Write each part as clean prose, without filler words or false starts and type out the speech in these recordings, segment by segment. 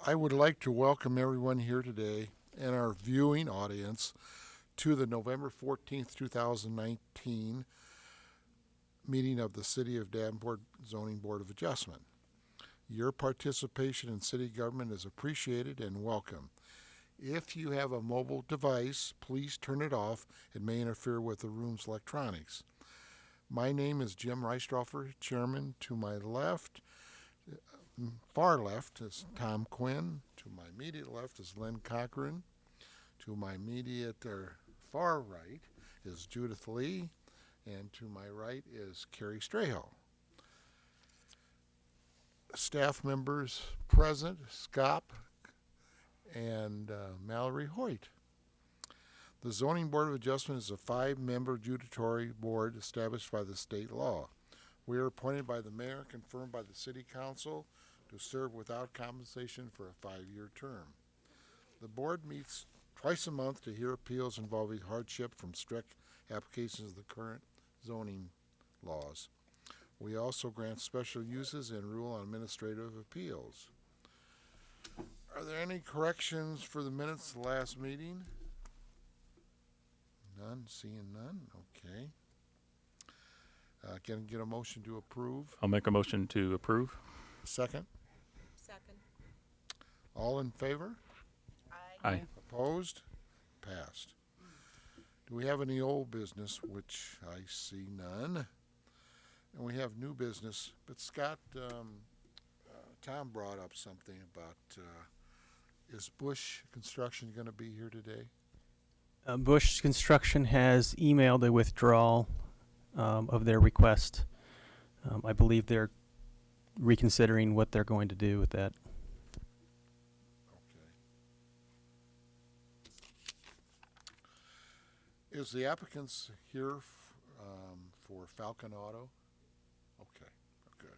I would like to welcome everyone here today and our viewing audience to the November 14th, 2019 meeting of the City of Davenport Zoning Board of Adjustment. Your participation in city government is appreciated and welcome. If you have a mobile device, please turn it off. It may interfere with the room's electronics. My name is Jim Reistroffer, Chairman. To my left, far left, is Tom Quinn. To my immediate left is Len Cochran. To my immediate or far right is Judith Lee. And to my right is Carrie Straho. Staff members present, Scott and Mallory Hoyt. The Zoning Board of Adjustment is a 5-member judiciary board established by the state law. We are appointed by the mayor, confirmed by the city council, to serve without compensation for a 5-year term. The board meets twice a month to hear appeals involving hardship from strict applications of the current zoning laws. We also grant special uses and rule on administrative appeals. Are there any corrections for the minutes of the last meeting? None, seeing none, okay. Can I get a motion to approve? I'll make a motion to approve. Second? Second. All in favor? Aye. Opposed? Passed. Do we have any old business, which I see none? And we have new business, but Scott, Tom brought up something about, is Bush Construction going to be here today? Bush Construction has emailed a withdrawal of their request. I believe they're reconsidering what they're going to do with that. Okay. Is the applicants here for Falcon Auto? Okay, good.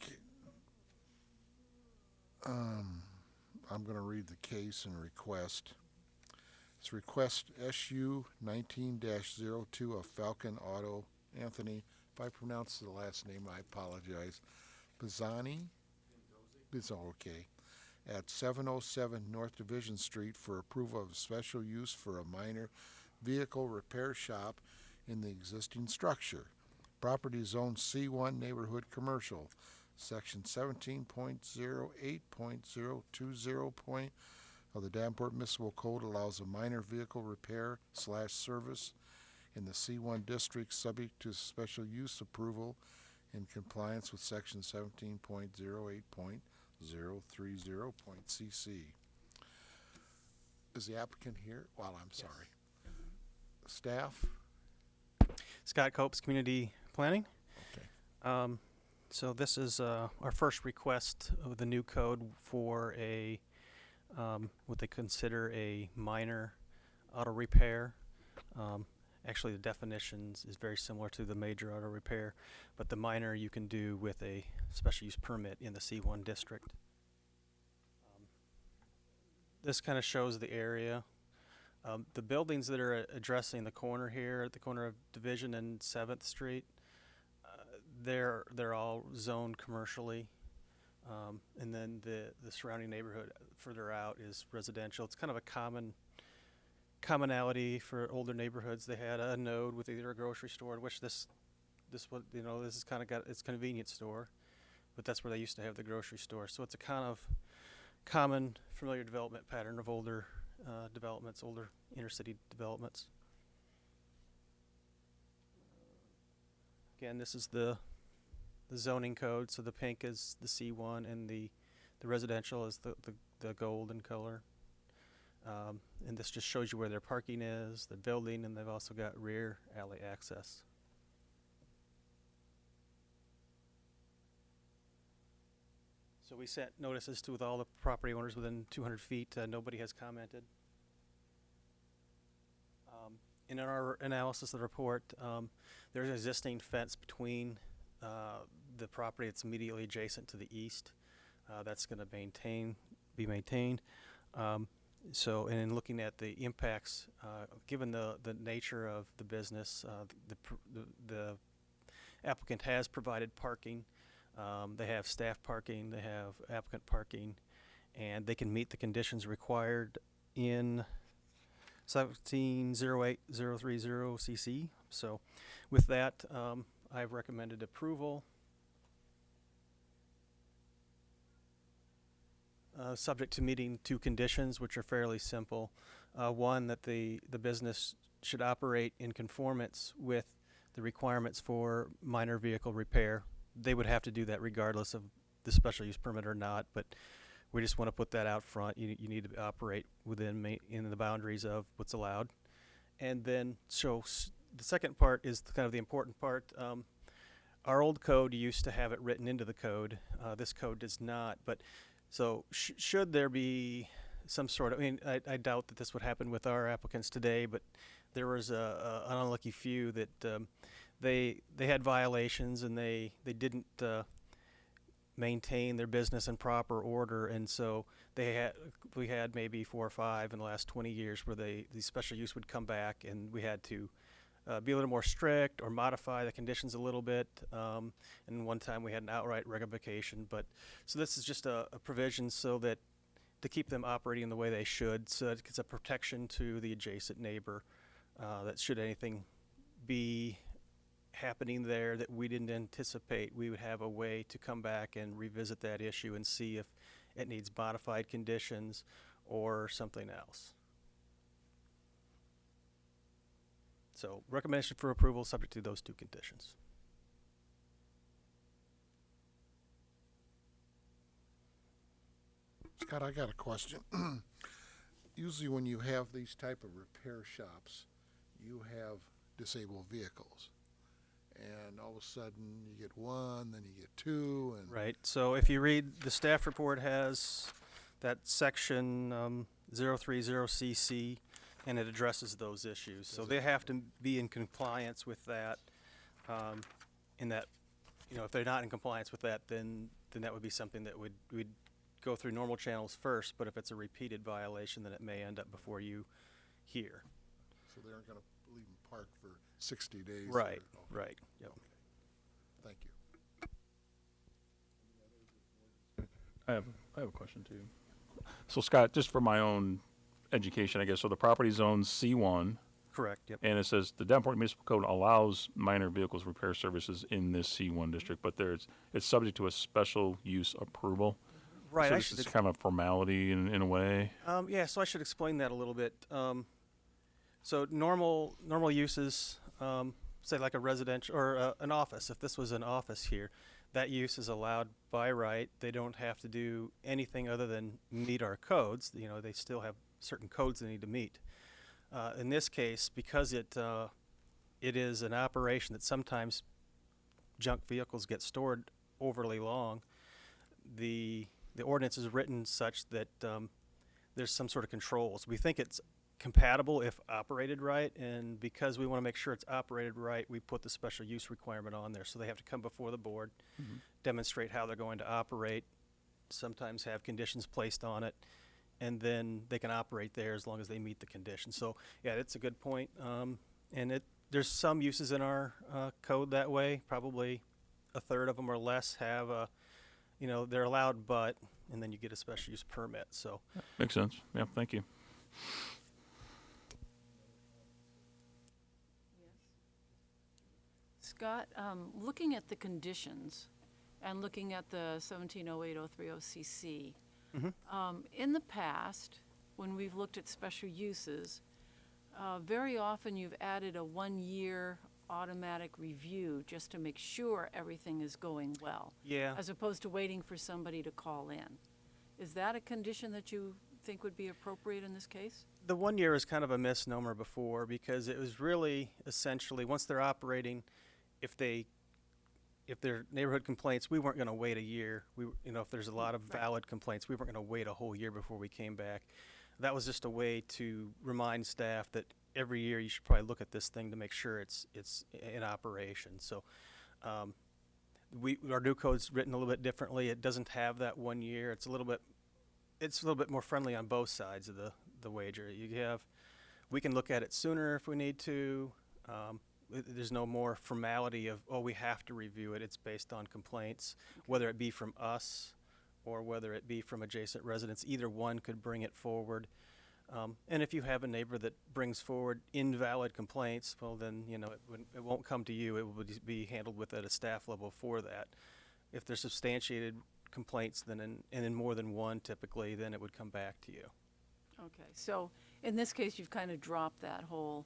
Okay. I'm going to read the case and request. It's request SU 19-02 of Falcon Auto. Anthony, if I pronounce the last name, I apologize. Bizzani? Bizzo, okay. At 707 North Division Street for approval of special use for a minor vehicle repair shop in the existing structure. Property zone C1 Neighborhood Commercial. Section 17.08.020 of the Davenport Municipal Code allows a minor vehicle repair / service in the C1 district subject to special use approval in compliance with section 17.08.030.cc. Is the applicant here? Well, I'm sorry. Staff? Scott Copes, Community Planning. Okay. So this is our first request of the new code for a what they consider a minor auto repair. Actually, the definitions is very similar to the major auto repair, but the minor you can do with a special use permit in the C1 district. This kind of shows the area. The buildings that are addressing the corner here, at the corner of Division and 7th Street, they're all zoned commercially, and then the surrounding neighborhood further out is residential. It's kind of a commonality for older neighborhoods. They had a node with either a grocery store, which this one, this is kind of got its convenience store, but that's where they used to have the grocery store. So it's a kind of common, familiar development pattern of older developments, older inner city developments. Again, this is the zoning code. So the pink is the C1 and the residential is the gold in color. And this just shows you where their parking is, the building, and they've also got rear alley access. So we sent notices to all the property owners within 200 feet. Nobody has commented. In our analysis of the report, there's an existing fence between the property that's immediately adjacent to the east. That's going to be maintained. So, and in looking at the impacts, given the nature of the business, the applicant has provided parking They have staff parking, they have applicant parking, and they can meet the conditions required in 1708030 CC. So with that, I've recommended approval. Subject to meeting two conditions, which are fairly simple. One, that the business should operate in conformance with the requirements for minor vehicle repair. They would have to do that regardless of the special use permit or not, but we just want to put that out front. You need to operate in the boundaries of what's allowed. And then, the second part is kind of the important part. Our old code used to have it written into the code. This code does not, but so should there be some sort of, I doubt that this would happen with our applicants today, but there was an unlucky few that they had violations and they didn't maintain their business in proper order, and so we had maybe 4 or 5 in the last 20 years where the special use would come back, and we had to be a little more strict or modify the conditions a little bit. And one time we had an outright revocation. But so this is just a provision so that to keep them operating the way they should. So it's a protection to the adjacent neighbor. That should anything be happening there that we didn't anticipate, we would have a way to come back and revisit that issue and see if it needs modified conditions or something else. So recommendation for approval subject to those two conditions. Scott, I got a question. Usually when you have these type of repair shops, you have disabled vehicles. And all of a sudden you get one, then you get two. And Right. So if you read, the staff report has that section 030CC, and it addresses those issues. So they have to be in compliance with that. In that, if they're not in compliance with that, then that would be something that we'd go through normal channels first. But if it's a repeated violation, then it may end up before you here. So they aren't going to leave them parked for 60 days. Right. Or, Right. Yep. Okay. Thank you. I have a question too. So Scott, just for my own education, I guess, so the property zone C1, Correct. Yep. and it says the Davenport Municipal Code allows minor vehicles repair services in this C1 district, but it's subject to a special use approval. Right. So I this should is kind of a formality in a way. Yeah, so I should explain that a little bit. So normal uses, say like a residential or an office. If this was an office here, that use is allowed by right. They don't have to do anything other than meet our codes. They still have certain codes they need to meet. In this case, because it is an operation that sometimes junk vehicles get stored overly long, the ordinance is written such that there's some sort of controls. We think it's compatible if operated right, and because we want to make sure it's operated right, we put the special use requirement on there. So they have to come before the board, demonstrate how they're going to operate, sometimes have conditions placed on it, and then they can operate there as long as they meet the conditions. So yeah, that's a good point. And there's some uses in our code that way. Probably a third of them or less have a, they're allowed, but, and then you get a special use permit. So Makes sense. Yeah, thank you. Scott, looking at the conditions and looking at the 1708030 CC, in the past, when we've looked at special uses, very often you've added a 1-year automatic review just to make sure everything is going well, yeah. as opposed to waiting for somebody to call in. Is that a condition that you think would be appropriate in this case? The 1 year is kind of a misnomer before, because it was really essentially once they're operating, if their neighborhood complaints, we weren't going to wait a year. If there's a lot of valid complaints, we weren't going to wait a whole year before we came back. That was just a way to remind staff that every year you should probably look at this thing to make sure it's in operation. So our new code's written a little bit differently. It doesn't have that 1 year. It's a little bit more friendly on both sides of the wager. We can look at it sooner if we need to. there's no more formality of, oh, we have to review it. It's based on complaints, whether it be from us or whether it be from adjacent residents. Either one could bring it forward. And if you have a neighbor that brings forward invalid complaints, well, then, it won't come to you. It will be handled with at a staff level for that. If there's substantiated complaints, then and in more than one typically, then it would come back to you. Okay, so in this case, you've kind of dropped that whole,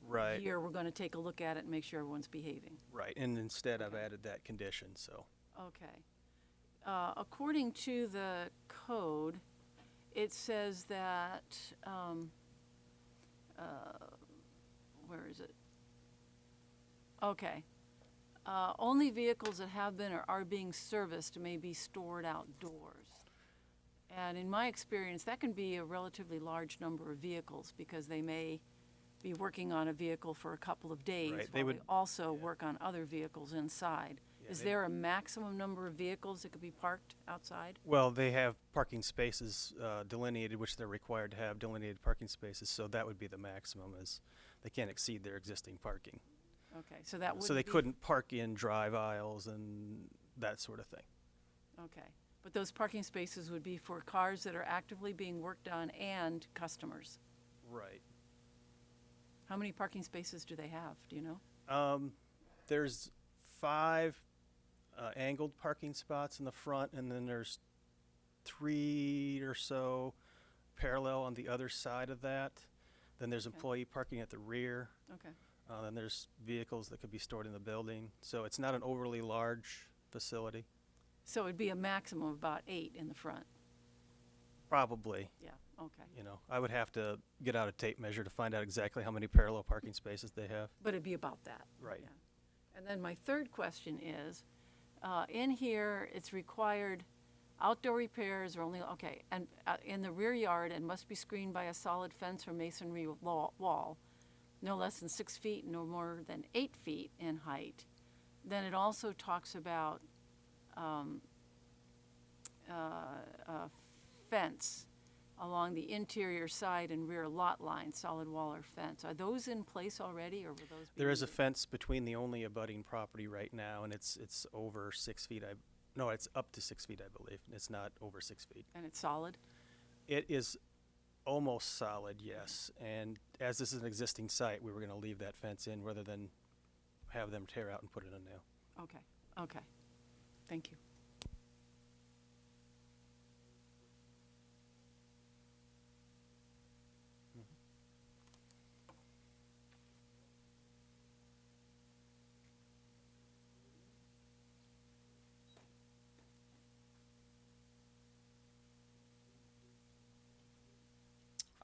Right. here, we're going to take a look at it and make sure everyone's behaving. Right. And instead I've Okay. added that condition, so. Okay. According to the code, it says that, where is it? Okay. Only vehicles that have been or are being serviced may be stored outdoors. And in my experience, that can be a relatively large number of vehicles because they may be working on a vehicle for a couple of days Right, they while they would- also work on other vehicles inside. Yeah, Is they- there a maximum number of vehicles that could be parked outside? Well, they have parking spaces delineated, which they're required to have delineated parking spaces, so that would be the maximum, is they can't exceed their existing parking. Okay, so that would So they be- couldn't park in drive aisles and that sort of thing. Okay, but those parking spaces would be for cars that are actively being worked on and customers. Right. How many parking spaces do they have, do you know? There's 5 angled parking spots in the front, and then there's 3 or so parallel on the other side of that. Then there's Okay. employee parking at the rear. Okay, Then there's vehicles that could be stored in the building. So it's not an overly large facility. so it'd be a maximum of about 8 in the front, Probably, yeah, okay. I would have to get out a tape measure to find out exactly how many parallel parking spaces they have. But it'd be about that. Right. yeah. And then my third question is, in here, it's required outdoor repairs are only, okay, and in the rear yard and must be screened by a solid fence or masonry wall, no less than 6 feet, no more than 8 feet in height. Then it also talks about a fence along the interior side and rear lot line, solid wall or fence. Are those in place already, or were those? There is a being- fence between the only abutting property right now, and it's over 6 feet. No, it's up to 6 feet, I believe. It's not over 6 feet. And it's solid? It is almost solid, yes. And as this is an existing site, we were going to leave that fence in rather than have them tear out and put it in now. Okay, okay. Thank you.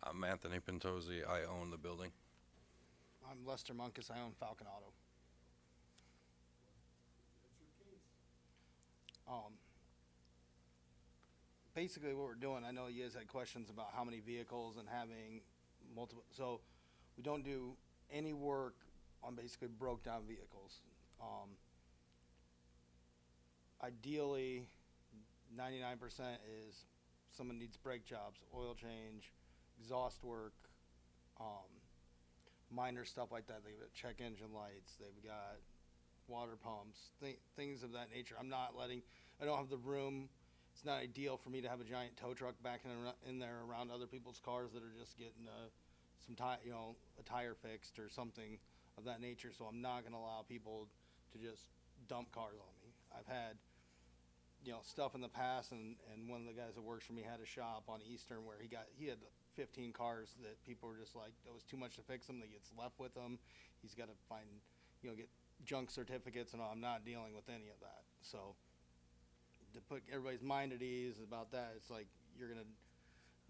I'm Anthony Pentozzi. I own the building. I'm Lester Munkus. I own Falcon Auto. Basically what we're doing, I know you guys had questions about how many vehicles and having multiple, so we don't do any work on basically broke down vehicles. Ideally, 99% is someone needs brake jobs, oil change, exhaust work, minor stuff like that. They've got check engine lights, they've got water pumps, things of that nature. I don't have the room. It's not ideal for me to have a giant tow truck backing in there around other people's cars that are just getting a tire fixed or something of that nature. So I'm not going to allow people to just dump cars on me. I've had stuff in the past, and one of the guys that works for me had a shop on Eastern where he had 15 cars that people were just like, it was too much to fix them. They gets left with them. He's got to find, get junk certificates, and all. I'm not dealing with any of that. So to put everybody's mind at ease about that, it's like you're gonna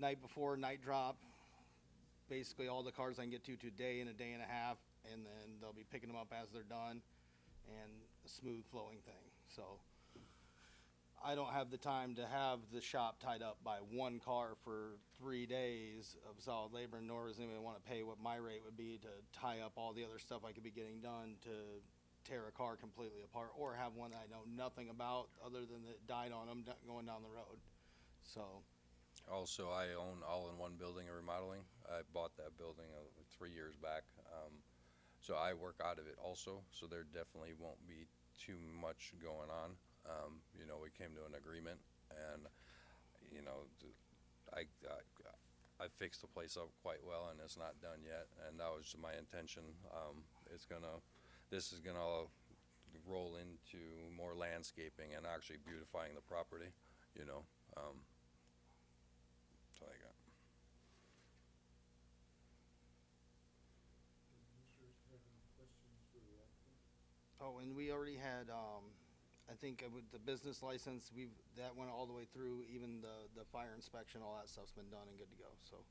night before night drop, basically all the cars I can get to today in a day and a half, and then they'll be picking them up as they're done, and a smooth flowing thing. So I don't have the time to have the shop tied up by one car for 3 days of solid labor, nor does anyone want to pay what my rate would be to tie up all the other stuff I could be getting done to tear a car completely apart, or have one that I know nothing about other than that it died on them going down the road. So Also, I own All in One Building and Remodeling. I bought that building 3 years back. So I work out of it also, so there definitely won't be too much going on. You know, we came to an agreement, and, you know, I fixed the place up quite well, and it's not done yet, and that was my intention. This is gonna roll into more landscaping and actually beautifying the property, you know. That's all I got. Oh, and we already had, I think with the business license, that went all the way through, even the fire inspection, all that stuff's been done and good to go, so.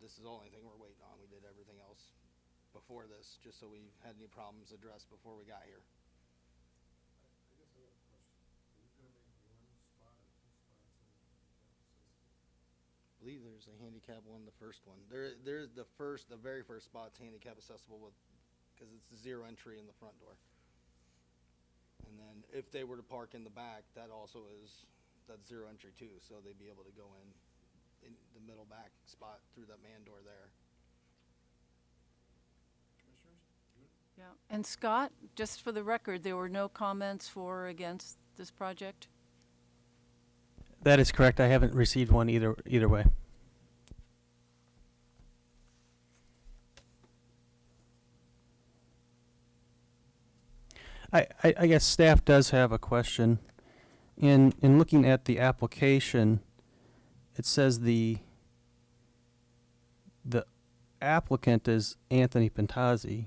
This is the only thing we're waiting on. We did everything else before this, just so we had any problems addressed before we got here. I believe there's a handicap one, the first one. There's the very first spot's handicap accessible because it's zero entry in the front door. And then if they were to park in the back, that's zero entry too, so they'd be able to go in the middle back spot through that man door there. Yeah. And Scott, just for the record, there were no comments for or against this project? That is correct. I haven't received one either way. I guess staff does have a question. In looking at the application, it says the applicant is Anthony Pentazzi,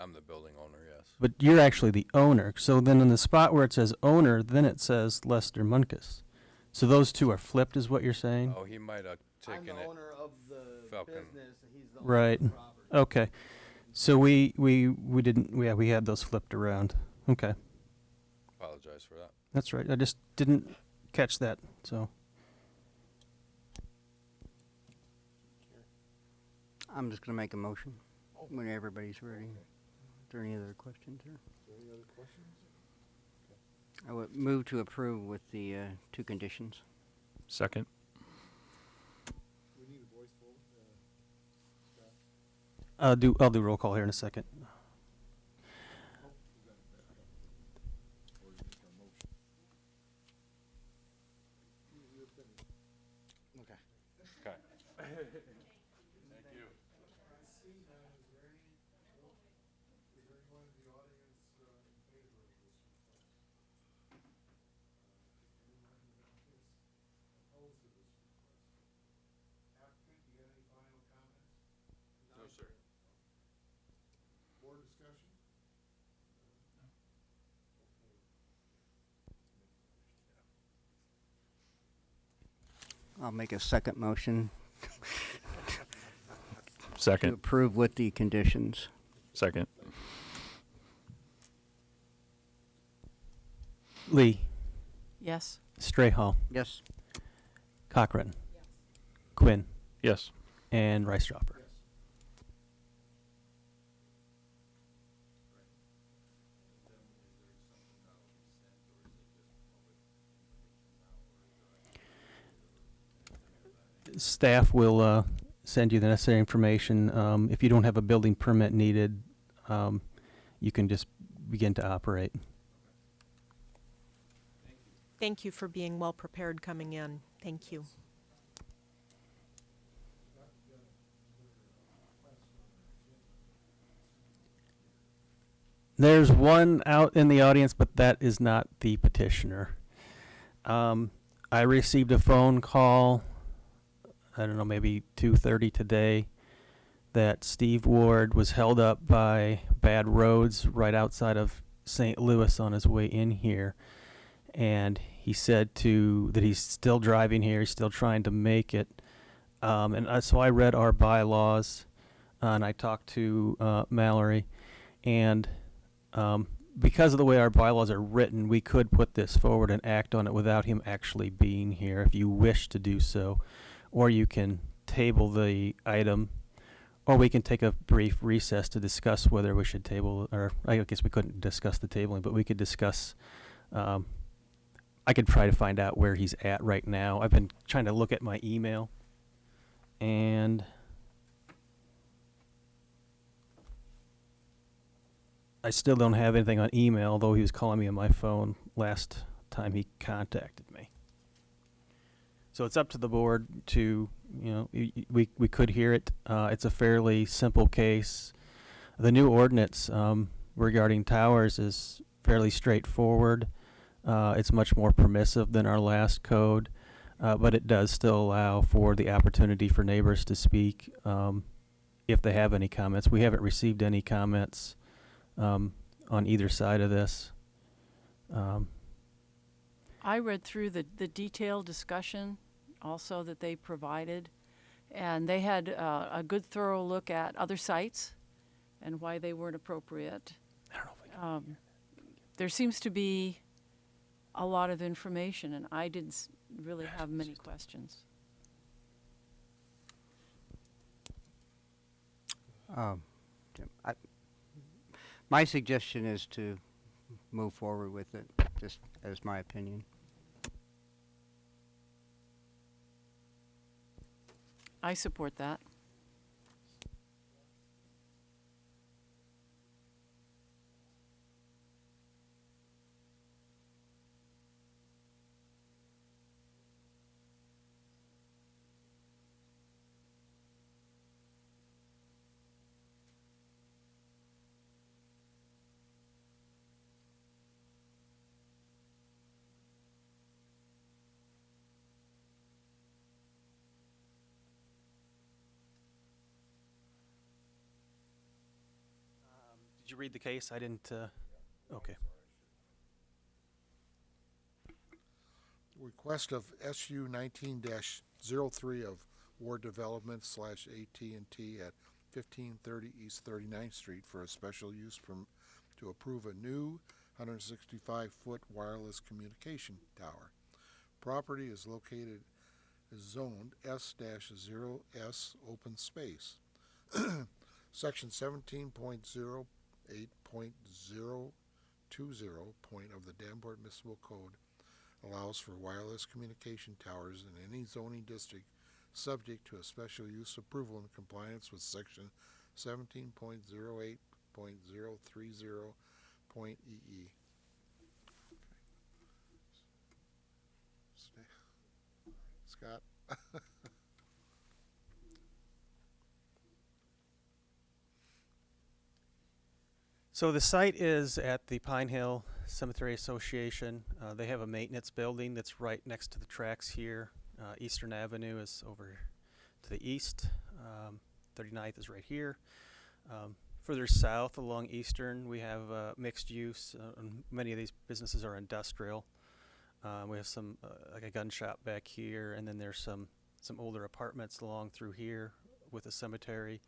I'm the building owner, yes. but you're actually the owner. So then in the spot where it says owner, then it says Lester Munkus. So those two are flipped, is what you're saying? Oh, he might have I'm taken the it. owner of the Falcon. business, and he's the owner Right. of the property. Okay. So we didn't, we had those flipped around. Okay. Apologize for that. That's right. I just didn't catch that, so. I'm just gonna make a motion when everybody's ready. Is there any other questions here? Any other questions? I would move to approve with the 2 conditions. Second. We need a voice vote. Scott? I'll do roll call here in a second. Or you make a motion. You're finished. Okay. Okay. Is there anyone in the audience in favor of this request? Anyone opposed to this request? Applicant, do you have any final comments? No, sir. Board discussion? I'll make a second motion to Second. approve with the conditions. Second. Lee, Yes. Strayhall, Yes. Cochran, Quinn, Yes. and Rice-Dropper. Yes. Staff will send you the necessary information. If you don't have a building permit needed, you can just begin to operate. Thank you for being well prepared coming in. Thank you. There's one out in the audience, but that is not the petitioner. I received a phone call, I don't know, maybe 2:30 today, that Steve Ward was held up by bad roads right outside of St. Louis on his way in here. And he said that he's still driving here, he's still trying to make it. So I read our bylaws, and I talked to Mallory, and because of the way our bylaws are written, we could put this forward and act on it without him actually being here, if you wish to do so. Or you can table the item, or we can take a brief recess to discuss whether we should table, or I guess we couldn't discuss the tabling, but we could discuss, I could try to find out where he's at right now. I've been trying to look at my email, and I still don't have anything on email, though he was calling me on my phone last time he contacted me. So it's up to the board to, we could hear it. It's a fairly simple case. The new ordinance regarding towers is fairly straightforward. It's much more permissive than our last code, but it does still allow for the opportunity for neighbors to speak if they have any comments. We haven't received any comments on either side of this. I read through the detailed discussion also that they provided, and they had a good thorough look at other sites and why they weren't appropriate. I don't know if we can There seems to be a lot of information, and I didn't really have many questions. Jim, my suggestion is to move forward with it, just as my opinion. I support that. Did you read the case? I didn't. Okay. Request of SU 19-03 of Ward Development / AT&T at 1530 East 39th Street for a special use to approve a new 165-foot wireless communication tower. Property is zoned S-0S open space. Section 17.08.020 of the Davenport Municipal Code allows for wireless communication towers in any zoning district subject to a special use approval in compliance with section 17.08.030.EE. Scott? So the site is at the Pine Hill Cemetery Association. They have a maintenance building that's right next to the tracks here. Eastern Avenue is over to the east. 39th is right here. Further south along Eastern, we have mixed use. Many of these businesses are industrial. We have some, like a gun shop back here, and then there's some older apartments along through here with a cemetery.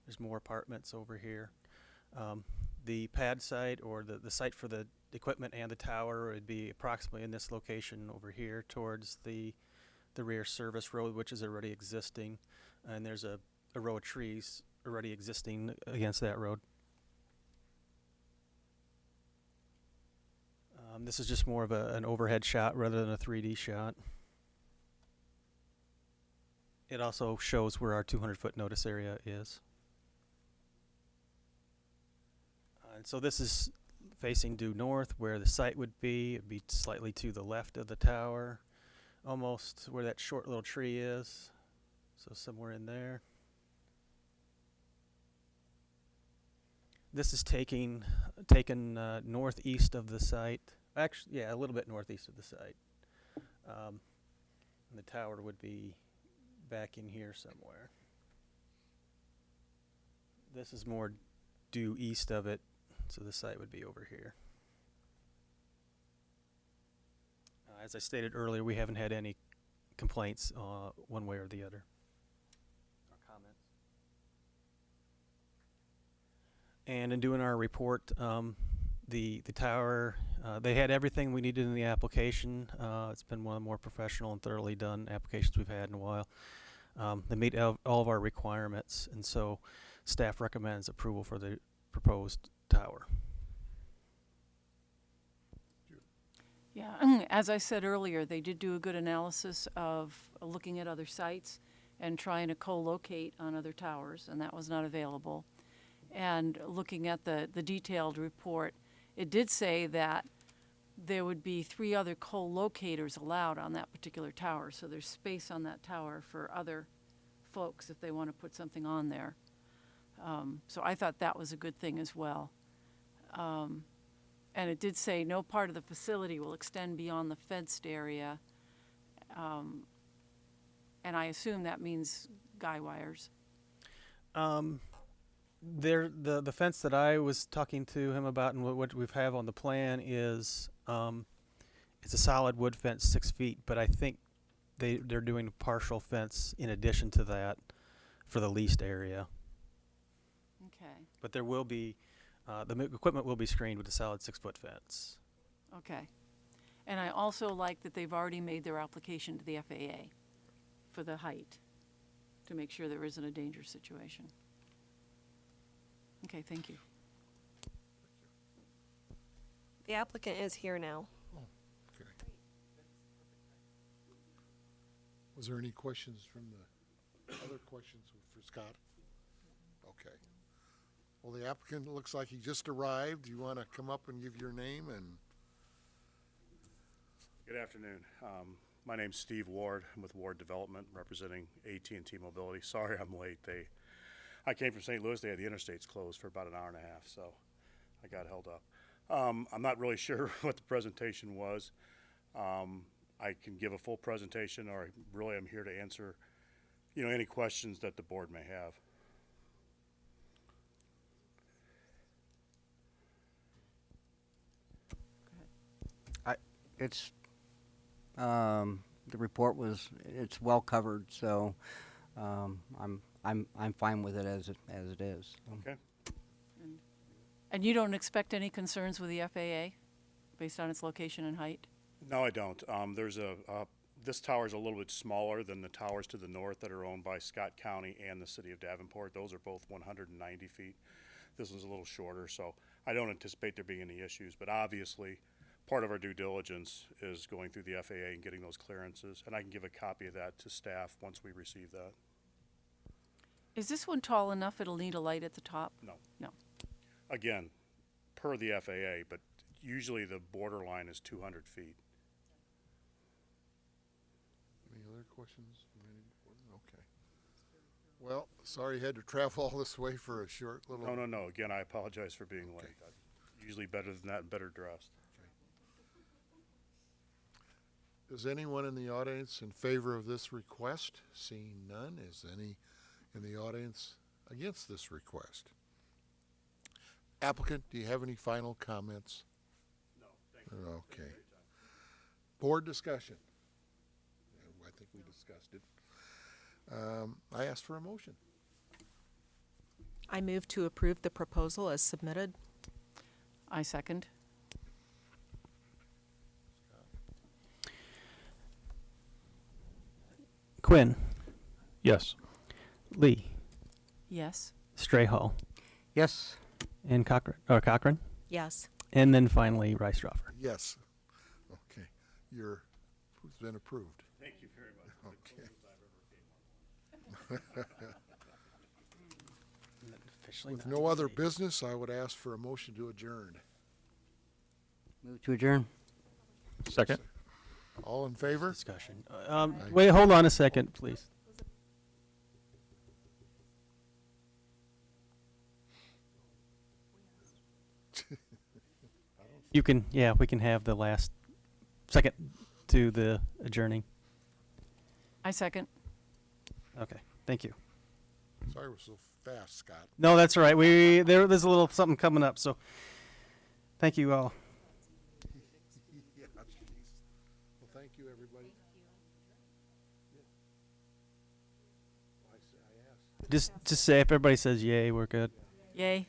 There's more apartments over here. The pad site, or the site for the equipment and the tower, would be approximately in this location over here towards the rear service road, which is already existing, and there's a row of trees already existing against that road. This is just more of an overhead shot rather than a 3D shot. It also shows where our 200-foot notice area is. And so this is facing due north, where the site would be. It'd be slightly to the left of the tower, almost where that short little tree is. So somewhere in there. This is taken northeast of the site. Actually, yeah, a little bit northeast of the site. And the tower would be back in here somewhere. This is more due east of it, so the site would be over here. As I stated earlier, we haven't had any complaints one way or the other. Or comments. And in doing our report, the tower, they had everything we needed in the application. It's been one of the more professional and thoroughly done applications we've had in a while. They meet all of our requirements, and so staff recommends approval for the proposed tower. Yeah, as I said earlier, they did do a good analysis of looking at other sites and trying to co-locate on other towers, and that was not available. And looking at the detailed report, it did say that there would be 3 other co-locators allowed on that particular tower. So there's space on that tower for other folks if they want to put something on there. So I thought that was a good thing as well. And it did say no part of the facility will extend beyond the fenced area. And I assume that means guy wires. The fence that I was talking to him about and what we have on the plan is it's a solid wood fence, 6 feet, but I think they're doing a partial fence in addition to that for the leased area. Okay, But there will be equipment will be screened with a solid 6-foot fence. okay. And I also like that they've already made their application to the FAA for the height, to make sure there isn't a dangerous situation. Okay, thank you. The applicant is here now. Okay. Was there any questions from other questions for Scott? Okay. Well, the applicant looks like he just arrived. You want to come up and give your name and? Good afternoon. My name's Steve Ward. I'm with Ward Development, representing AT&T Mobility. Sorry I'm late. I came from St. Louis. They had the interstates closed for about an hour and a half, so I got held up. I'm not really sure what the presentation was. I can give a full presentation, or really I'm here to answer, any questions that the board may have. It's, the report it's well covered, so, I'm fine with it as it is. Okay. And you don't expect any concerns with the FAA based on its location and height? No, I don't. This tower is a little bit smaller than the towers to the north that are owned by Scott County and the city of Davenport. Those are both 190 feet. This one's a little shorter, so I don't anticipate there being any issues. But obviously, part of our due diligence is going through the FAA and getting those clearances, and I can give a copy of that to staff once we receive that. Is this one tall enough it'll need a light at the top? No. No. Again, per the FAA, but usually the borderline is 200 feet. Any other questions from any? Okay. Well, sorry you had to travel all this way for a short little. No. Again, I apologize for being late. Okay. I'm usually better than that and better dressed. Is anyone in the audience in favor of this request? Seeing none, is any in the audience against this request? Applicant, do you have any final comments? No, thank you. Okay. Board discussion. I think we discussed it. I asked for a motion. I move to approve the proposal as submitted. I second. Quinn, Yes. Lee, Yes. Strayhall, Yes, and Cochran, Yes. and then finally Rice-Drawford. Yes. Okay. It's been approved. Thank you very much. Okay. Officially With not no other complete. business, I would ask for a motion to adjourn. move to adjourn. Second? All in favor? Discussion. Wait, hold on a second, please. We can have the last second to the adjourning. I second. Okay, thank you. Sorry we're so fast, Scott. No, that's all right. There's a little something coming up, so thank you all. Yeah, jeez. Well, thank you, everybody. Just say if everybody says yay, we're good. Yay.